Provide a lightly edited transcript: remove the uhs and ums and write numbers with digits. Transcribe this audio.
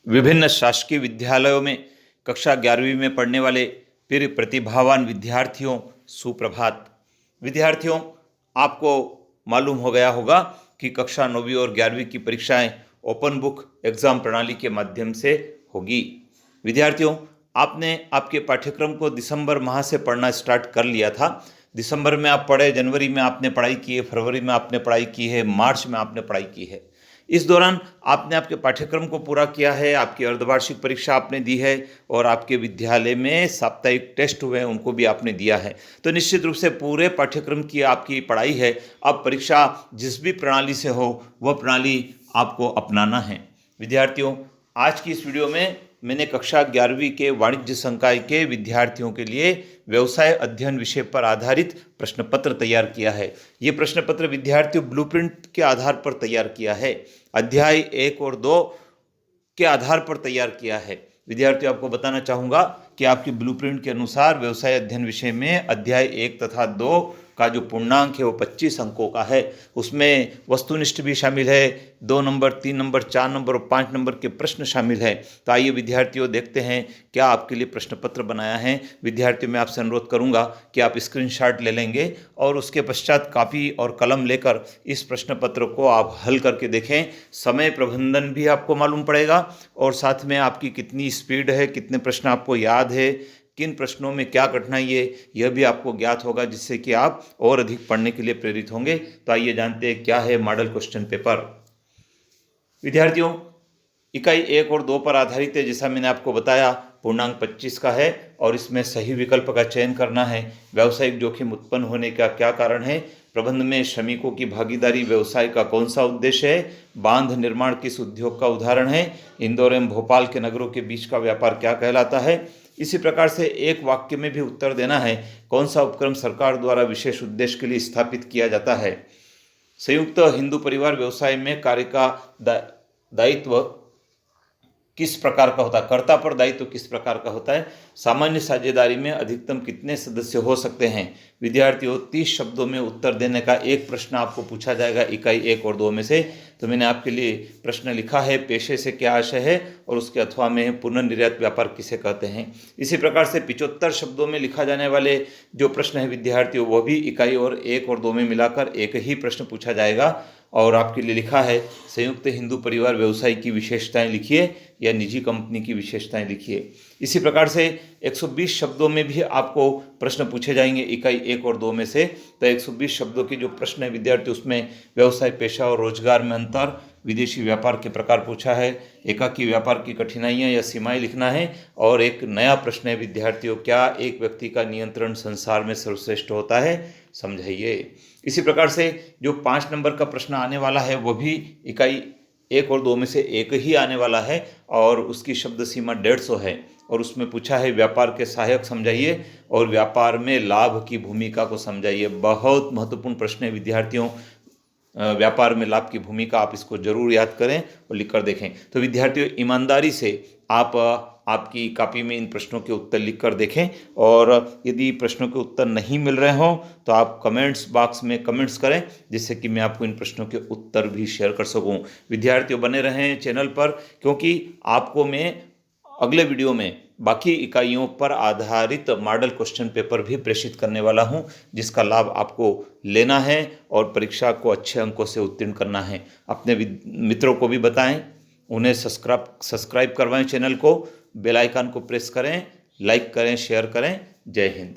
विभिन्न शासकीय विद्यालयों में कक्षा 11वीं में पढ़ने वाले प्रिय प्रतिभावान विद्यार्थियों, सुप्रभात। विद्यार्थियों, आपको मालूम हो गया होगा कि कक्षा 9वीं और 11वीं की परीक्षाएं ओपन बुक एग्जाम प्रणाली के माध्यम से होगी। विद्यार्थियों, आपने आपके पाठ्यक्रम को दिसंबर माह से पढ़ना स्टार्ट कर लिया था। दिसंबर में आप पढ़े, जनवरी में आपने पढ़ाई की है, फरवरी में आपने पढ़ाई की है, मार्च में आपने पढ़ाई की है। इस दौरान आपने आपके पाठ्यक्रम को पूरा किया है, आपकी अर्धवार्षिक परीक्षा आपने दी है और आपके विद्यालय में साप्ताहिक टेस्ट हुए हैं, उनको भी आपने दिया है। तो निश्चित रूप से पूरे पाठ्यक्रम की आपकी पढ़ाई है। अब परीक्षा जिस भी प्रणाली से हो वह प्रणाली आपको अपनाना है। विद्यार्थियों, आज की इस वीडियो में मैंने कक्षा 11वीं के वाणिज्य संकाय के विद्यार्थियों के लिए व्यवसाय अध्ययन विषय पर आधारित प्रश्न पत्र तैयार किया है। ये प्रश्न पत्र विद्यार्थियों ब्लूप्रिंट के आधार पर तैयार किया है, अध्याय 1 और 2 के आधार पर तैयार किया है। विद्यार्थियों, आपको बताना चाहूँगा कि आपके ब्लूप्रिंट के अनुसार व्यवसाय अध्ययन विषय में अध्याय 1 तथा 2 का जो पूर्णांक है वो 25 अंकों का है। उसमें वस्तुनिष्ठ भी शामिल है, 2 नंबर, 3 नंबर, 4 नंबर और 5 नंबर के प्रश्न शामिल है। तो आइए विद्यार्थियों, देखते हैं क्या आपके लिए प्रश्न पत्र बनाया है। विद्यार्थियों, मैं आपसे अनुरोध करूंगा कि आप स्क्रीनशॉट ले लेंगे और उसके पश्चात कापी और कलम लेकर इस प्रश्न पत्र को आप हल करके देखें। समय प्रबंधन भी आपको मालूम पड़ेगा और साथ में आपकी कितनी स्पीड है, कितने प्रश्न आपको याद है, किन प्रश्नों में क्या कठिनाई है, यह भी आपको ज्ञात होगा, जिससे कि आप और अधिक पढ़ने के लिए प्रेरित होंगे। तो आइए जानते हैं क्या है मॉडल क्वेश्चन पेपर। विद्यार्थियों, इकाई 1 और 2 पर आधारित है। जैसा मैंने आपको बताया, पूर्णांक 25 का है और इसमें सही विकल्प का चयन करना है। व्यावसायिक जोखिम उत्पन्न होने का क्या कारण है, प्रबंध में श्रमिकों की भागीदारी व्यवसाय का कौन सा उद्देश्य है, बांध निर्माण किस उद्योग का उदाहरण है, इंदौर एवं भोपाल के नगरों के बीच का व्यापार क्या कहलाता है। इसी प्रकार से एक वाक्य में भी उत्तर देना है, कौन सा उपक्रम सरकार द्वारा विशेष उद्देश्य के लिए स्थापित किया जाता है। संयुक्त हिंदू परिवार व्यवसाय में कार्य का दायित्व किस प्रकार का होता है, कर्ता पर दायित्व किस प्रकार का होता है। सामान्य साझेदारी में अधिकतम कितने सदस्य हो सकते हैं। विद्यार्थियों, 30 शब्दों में उत्तर देने का एक प्रश्न आपको पूछा जाएगा इकाई 1 और 2 में से। तो मैंने आपके लिए प्रश्न लिखा है, पेशे से क्या आशय है, और उसके अथवा में पुनर्निर्यात व्यापार किसे कहते हैं। इसी प्रकार से 75 शब्दों में लिखा जाने वाले जो प्रश्न है विद्यार्थियों, वो भी इकाई और 1 और 2 में मिलाकर एक ही प्रश्न पूछा जाएगा। और आपके लिए लिखा है, संयुक्त हिंदू परिवार व्यवसाय की विशेषताएं लिखिए या निजी कंपनी की विशेषताएं लिखिए। इसी प्रकार से 120 शब्दों में भी आपको प्रश्न पूछे जाएंगे इकाई 1 और 2 में से। तो 120 शब्दों के जो प्रश्न है विद्यार्थी, उसमें व्यवसाय, पेशा और रोजगार में अंतर, विदेशी व्यापार के प्रकार पूछा है, एकाकी व्यापार की कठिनाइयां या सीमाएं लिखना है, और एक नया प्रश्न है विद्यार्थियों, क्या एक व्यक्ति का नियंत्रण संसार में सर्वश्रेष्ठ होता है, समझाइए। इसी प्रकार से जो 5 नंबर का प्रश्न आने वाला है वो भी इकाई 1 और 2 में से एक ही आने वाला है और उसकी शब्द सीमा 150 है। और उसमें पूछा है, व्यापार के सहायक समझाइए और व्यापार में लाभ की भूमिका को समझाइए। बहुत महत्वपूर्ण प्रश्न है विद्यार्थियों, व्यापार में लाभ की भूमिका, आप इसको जरूर याद करें और लिख कर देखें। तो विद्यार्थियों, ईमानदारी से आप आपकी कॉपी में इन प्रश्नों के उत्तर लिख कर देखें, और यदि प्रश्नों के उत्तर नहीं मिल रहे हों तो आप कमेंट्स बॉक्स में कमेंट्स करें, जिससे कि मैं आपको इन प्रश्नों के उत्तर भी शेयर कर सकूं। विद्यार्थियों, बने रहें चैनल पर, क्योंकि आपको मैं अगले वीडियो में बाकी इकाइयों पर आधारित मॉडल क्वेश्चन पेपर भी प्रेषित करने वाला हूं, जिसका लाभ आपको लेना है और परीक्षा को अच्छे अंकों से उत्तीर्ण करना है। अपने मित्रों को भी बताएं, उन्हें सब्सक्राइब करवाएं चैनल को, बेल आइकन को प्रेस करें, लाइक करें, शेयर करें। जय हिंद।